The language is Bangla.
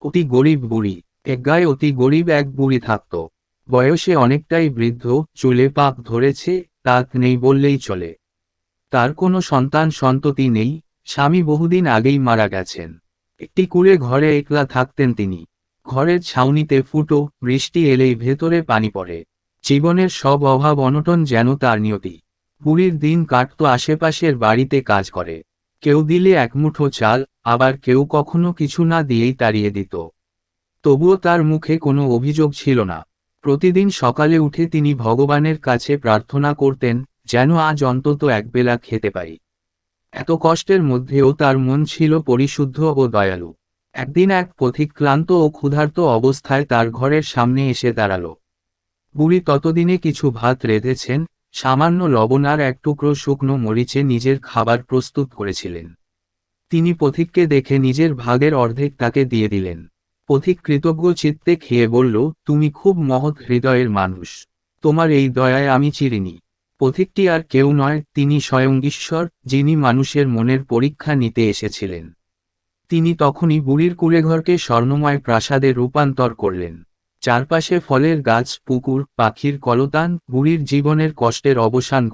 অতি গরিব বুড়ি। এক গায়ে অতি গরিব এক বুড়ি থাকত। বয়সে অনেকটাই বৃদ্ধ, চুলে পাক ধরেছে, দাঁত নেই বললেই চলে। তার কোনো সন্ততি নেই, স্বামী বহুদিন আগেই মারা গেছেন। একটি কুঁড়ে ঘরে একলা থাকতেন তিনি। ঘরের ছাউনিতে ফুটো, বৃষ্টি এলেই ভেতরে পানি পড়ে। জীবনের সব অভাব অনটন যেন তার নিয়তি। বুড়ির দিন কাটতো আশেপাশের বাড়িতে কাজ করে। কেউ দিলে এক মুঠো চাল, আবার কেউ কখনো কিছু না দিয়েই তাড়িয়ে দিত। তবুও তার মুখে কোনো অভিযোগ ছিল না। প্রতিদিন সকালে উঠে তিনি ভগবানের কাছে প্রার্থনা করতেন, যেন আজ অন্তত একবেলা খেতে পাই। এত কষ্টের মধ্যেও তার মন ছিল পরিশুদ্ধ ও দয়ালু। একদিন এক পথিক ক্লান্ত ও ক্ষুধার্ত অবস্থায় তার ঘরের সামনে এসে দাঁড়াল। বুড়ি ততদিনে কিছু ভাত রেঁধেছেন, সামান্য লবণ আর এক টুকরো শুকনো মরিচে নিজের খাবার প্রস্তুত করেছিলেন। তিনি পথিককে দেখে নিজের ভাগের অর্ধেক তাকে দিয়ে দিলেন। পথিক কৃতজ্ঞ চিত্তে খেয়ে বলল, তুমি খুব মহৎ হৃদয়ের মানুষ। তোমার এই দয়ায় আমি চিরিনি। পথিকটি আর কেউ নয়, তিনি স্বয়ং ঈশ্বর, যিনি মানুষের মনের পরীক্ষা নিতে এসেছিলেন। তিনি তখনই বুড়ির কুঁড়েঘরকে স্বর্ণময় প্রাসাদে রূপান্তর করলেন। চারপাশে ফলের গাছ, পুকুর, পাখির কলতান, বুড়ির জীবনের কষ্টের অবসান